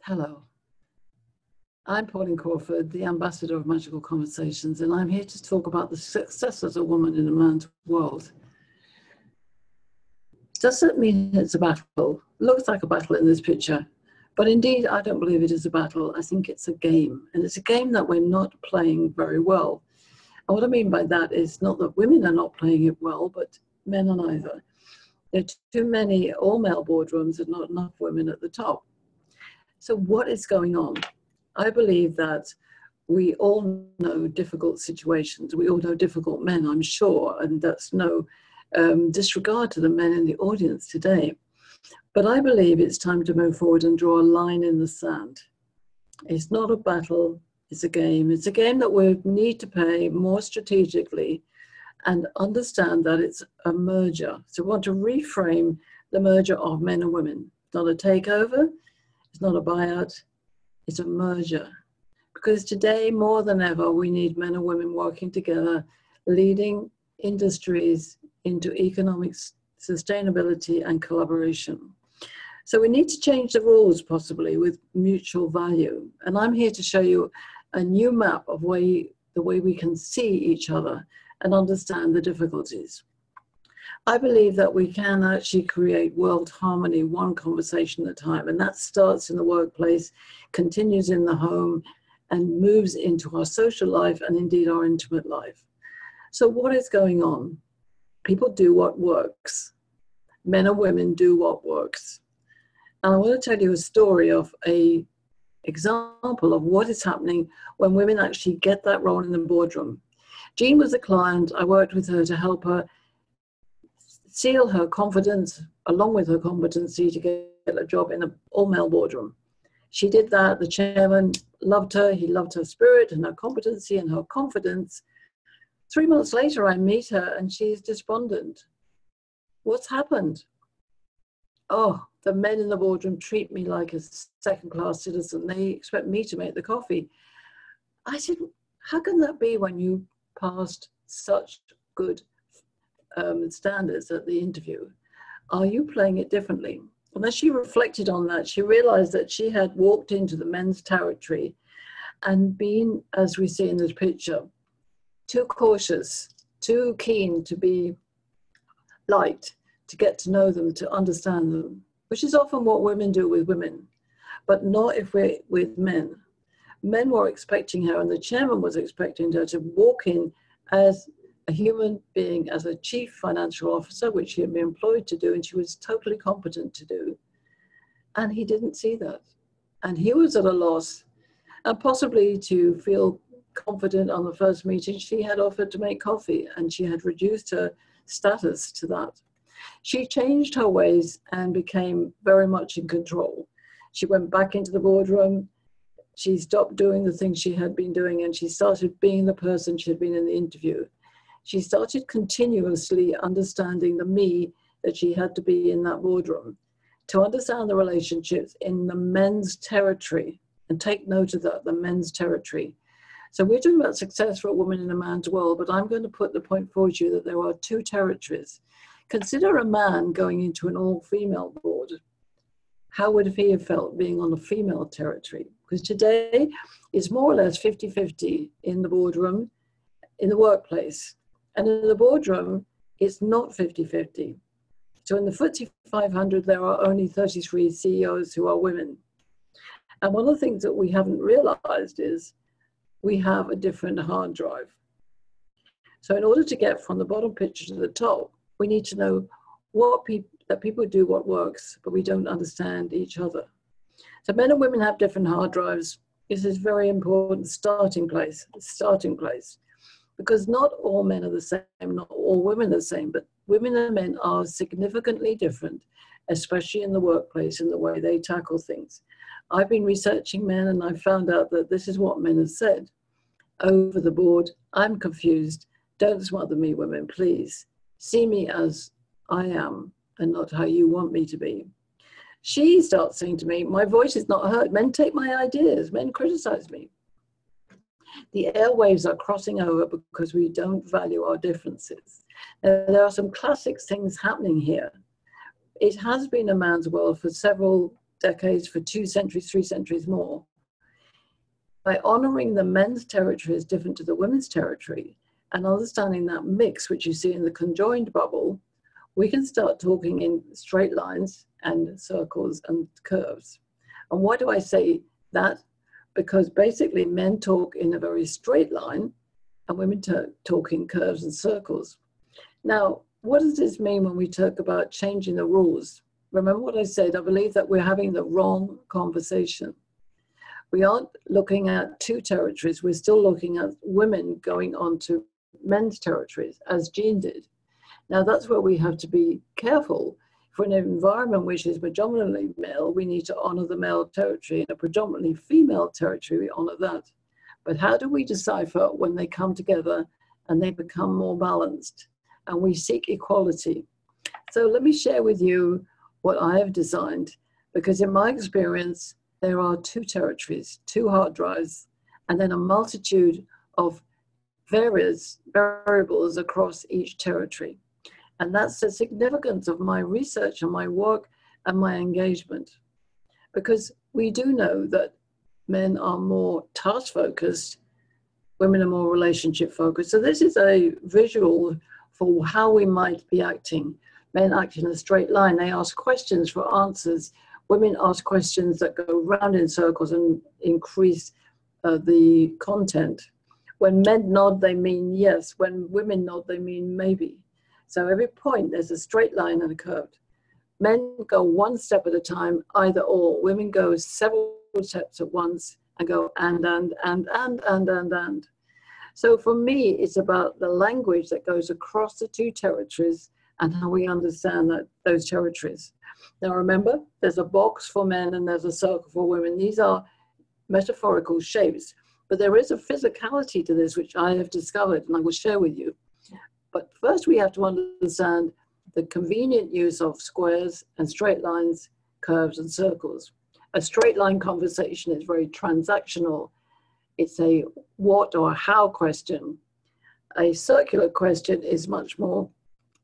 Hello, I'm Pauline Crawford, the ambassador of Magical Conversations, and I'm here to talk about the success as a woman in a man's world. Doesn't mean it's a battle. Looks like a battle in this picture, but indeed I don't believe it is a battle. I think it's a game, and it's a game that we're not playing very well. And what I mean by that is not that women are not playing it well, but men are neither. There are too many all-male boardrooms and not enough women at the top. So what is going on? I believe that we all know difficult situations. We all know difficult men, I'm sure, and that's no disregard to the men in the audience today. But I believe it's time to move forward and draw a line in the sand. It's not a battle, it's a game. It's a game that we need to play more strategically and understand that it's a merger. So we want to reframe the merger of men and women. It's not a takeover. It's not a buyout, it's a merger. Because today, more than ever, we need men and women working together, leading industries into economic sustainability and collaboration. So we need to change the rules, possibly, with mutual value. And I'm here to show you a new map of the way we can see each other and understand the difficulties. I believe that we can actually create world harmony one conversation at a time, and that starts in the workplace, continues in the home, and moves into our social life and indeed our intimate life. So what is going on? People do what works. Men and women do what works. And I want to tell you a story of an example of what is happening when women actually get that role in the boardroom. Jean was a client. I worked with her to help her seal her confidence along with her competency to get a job in an all-male boardroom. She did that. The chairman loved her. He loved her spirit and her competency and her confidence. 3 months later, I meet her and she's despondent. What's happened? Oh, the men in the boardroom treat me like a second-class citizen. They expect me to make the coffee. I said, how can that be when you passed such good standards at the interview? Are you playing it differently? And as she reflected on that, she realized that she had walked into the men's territory and been, as we see in this picture, too cautious, too keen to be liked, to get to know them, to understand them, which is often what women do with women, but not if we're with men. Men were expecting her, and the chairman was expecting her to walk in as a human being, as a chief financial officer, which she had been employed to do, and she was totally competent to do. And he didn't see that. And he was at a loss. And possibly to feel confident on the first meeting, she had offered to make coffee, and she had reduced her status to that. She changed her ways and became very much in control. She went back into the boardroom. She stopped doing the things she had been doing, and she started being the person she had been in the interview. She started continuously understanding the me that she had to be in that boardroom, to understand the relationships in the men's territory, and take note of that, the men's territory. So we're talking about success for a woman in a man's world, but I'm going to put the point forward to you that there are two territories. Consider a man going into an all-female board. How would he have felt being on the female territory? Because today it's more or less 50-50 in the boardroom, in the workplace. And in the boardroom, it's not 50-50. So in the FTSE 500, there are only 33 CEOs who are women. And one of the things that we haven't realized is we have a different hard drive. So in order to get from the bottom picture to the top, we need to know that people do what works, but we don't understand each other. So men and women have different hard drives. This is very important starting place. Because not all men are the same, not all women are the same, but women and men are significantly different, especially in the workplace, in the way they tackle things. I've been researching men, and I found out that this is what men have said. Over the board, I'm confused. Don't smother me, women, please. See me as I am and not how you want me to be. She starts saying to me, my voice is not heard. Men take my ideas. Men criticize me. The airwaves are crossing over because we don't value our differences. There are some classic things happening here. It has been a man's world for several decades, for 2 centuries, 3 centuries more, by honoring the men's territory as different to the women's territory and understanding that mix, which you see in the conjoined bubble, we can start talking in straight lines and circles and curves. And why do I say that? Because basically men talk in a very straight line and women talk in curves and circles. Now, what does this mean when we talk about changing the rules? Remember what I said, I believe that we're having the wrong conversation. We aren't looking at 2 territories, we're still looking at women going on to men's territories, as Jean did. Now that's where we have to be careful. For an environment which is predominantly male, we need to honor the male territory. In a predominantly female territory, we honor that. But how do we decipher when they come together and they become more balanced and we seek equality? So let me share with you what I have designed, because in my experience, there are 2 territories, 2 hard drives, and then a multitude of variables across each territory. And that's the significance of my research and my work and my engagement. Because we do know that men are more task-focused, women are more relationship-focused. So this is a visual for how we might be acting. Men act in a straight line. They ask questions for answers. Women ask questions that go round in circles and increase the content. When men nod, they mean yes. When women nod, they mean maybe. So every point, there's a straight line and a curve. Men go 1 step at a time, either or. Women go several steps at once and go and. So for me, it's about the language that goes across the 2 territories and how we understand those territories. Now remember, there's a box for men and there's a circle for women. These are metaphorical shapes, but there is a physicality to this, which I have discovered and I will share with you. But first we have to understand the convenient use of squares and straight lines, curves and circles. A straight line conversation is very transactional. It's a what or how question. A circular question is much more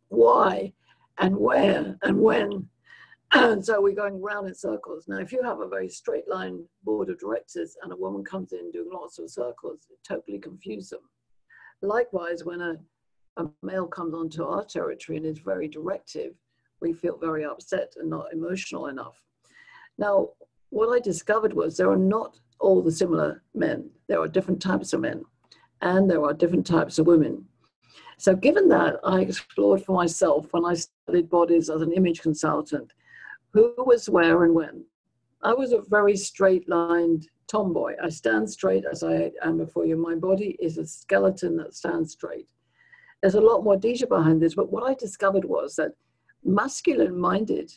why and where and when. And so we're going round in circles. Now, if you have a very straight line board of directors and a woman comes in doing lots of circles, it totally confuses them. Likewise, when a male comes onto our territory and is very directive, we feel very upset and not emotional enough. Now, what I discovered was there are not all the similar men. There are different types of men and there are different types of women. So given that, I explored for myself when I studied bodies as an image consultant, who was where and when. I was a very straight-lined tomboy. I stand straight as I am before you. My body is a skeleton that stands straight. There's a lot more detail behind this, but what I discovered was that masculine-minded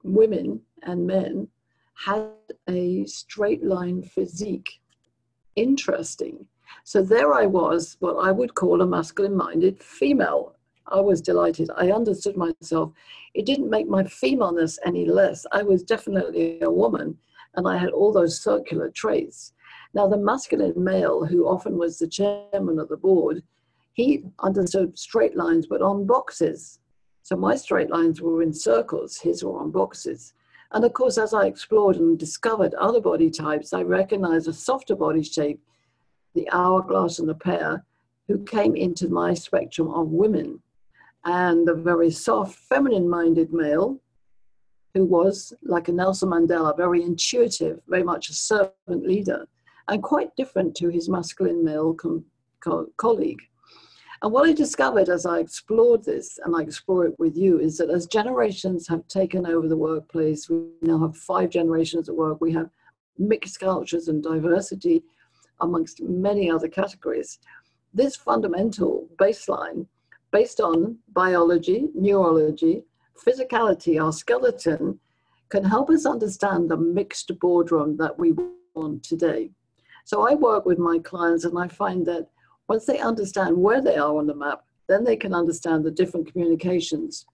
women and men had a straight-line physique. Interesting. So there I was, what I would call a masculine-minded female. I was delighted. I understood myself. It didn't make my femaleness any less. I was definitely a woman, and I had all those circular traits. Now, the masculine male, who often was the chairman of the board, he understood straight lines, but on boxes. So my straight lines were in circles, his were on boxes. And of course, as I explored and discovered other body types, I recognized a softer body shape, the hourglass and the pear, who came into my spectrum of women. And the very soft, feminine-minded male, who was like a Nelson Mandela, very intuitive, very much a servant leader, and quite different to his masculine male colleague. And what I discovered as I explored this, and I explore it with you, is that as generations have taken over the workplace, we now have 5 generations at work, we have mixed cultures and diversity amongst many other categories. This fundamental baseline, based on biology, neurology, physicality, our skeleton, can help us understand the mixed boardroom that we want today. So I work with my clients and I find that once they understand where they are on the map, then they can understand the different communications.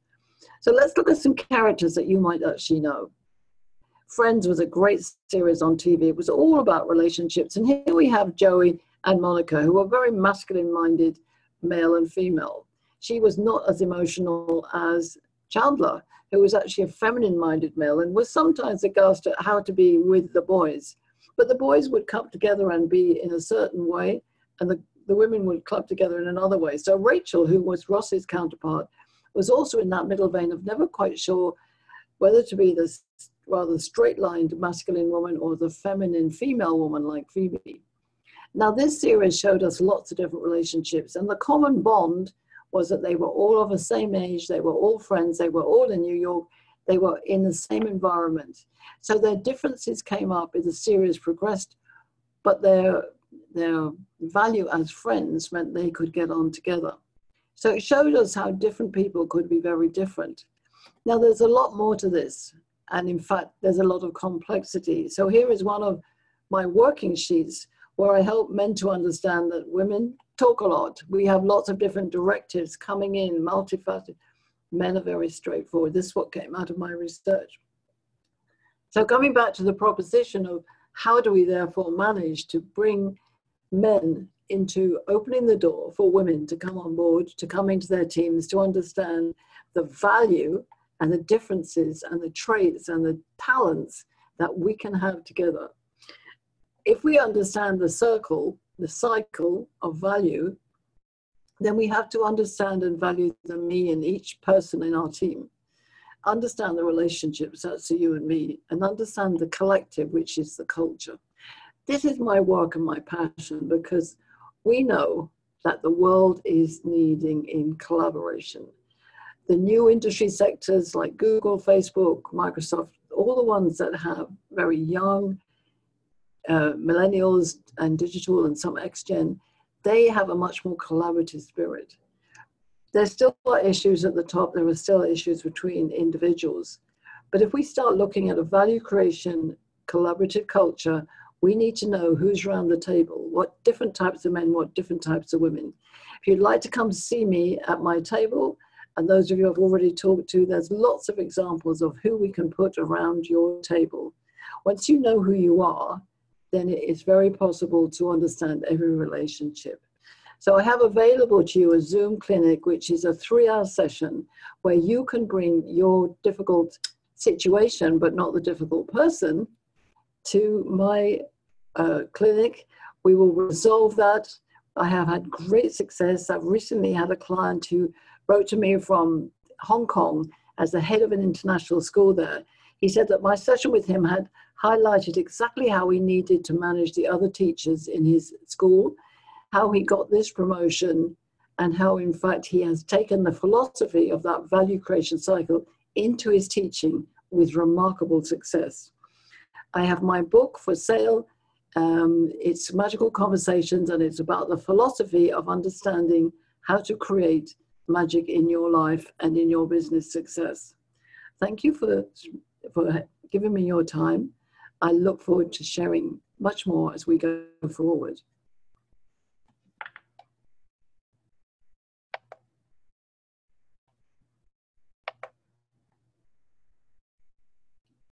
So let's look at some characters that you might actually know. Friends was a great series on TV. It was all about relationships. And here we have Joey and Monica, who are very masculine-minded, male and female. She was not as emotional as Chandler, who was actually a feminine-minded male and was sometimes aghast at how to be with the boys. But the boys would club together and be in a certain way, and the women would club together in another way. So Rachel, who was Ross's counterpart, was also in that middle vein of never quite sure whether to be this rather straight-lined masculine woman or the feminine female woman like Phoebe. Now, this series showed us lots of different relationships, and the common bond was that they were all of the same age, they were all friends, they were all in New York, they were in the same environment. So their differences came up as the series progressed, but their value as friends meant they could get on together. So it showed us how different people could be very different. Now, there's a lot more to this, and in fact, there's a lot of complexity. So here is one of my working sheets where I help men to understand that women talk a lot. We have lots of different directives coming in, multifaceted. Men are very straightforward. This is what came out of my research. So coming back to the proposition of how do we therefore manage to bring men into opening the door for women to come on board, to come into their teams, to understand the value and the differences and the traits and the talents that we can have together. If we understand the cycle of value, then we have to understand and value the me in each person in our team. Understand the relationships, that's the you and me, and understand the collective, which is the culture. This is my work and my passion because we know that the world is needing in collaboration. The new industry sectors like Google, Facebook, Microsoft, all the ones that have very young millennials and digital and some X-Gen, they have a much more collaborative spirit. There still are issues at the top, there are still issues between individuals. But if we start looking at a value creation, collaborative culture, we need to know who's around the table, what different types of men, what different types of women. If you'd like to come see me at my table, and those of you I've already talked to, there's lots of examples of who we can put around your table. Once you know who you are, then it is very possible to understand every relationship. So I have available to you a Zoom clinic, which is a 3-hour session where you can bring your difficult situation, but not the difficult person, to my clinic. We will resolve that. I have had great success. I've recently had a client who wrote to me from Hong Kong as the head of an international school there. He said that my session with him had highlighted exactly how he needed to manage the other teachers in his school, how he got this promotion, and how in fact he has taken the philosophy of that value creation cycle into his teaching with remarkable success. I have my book for sale. It's Magical Conversations, and it's about the philosophy of understanding how to create magic in your life and in your business success. Thank you for giving me your time. I look forward to sharing much more as we go forward.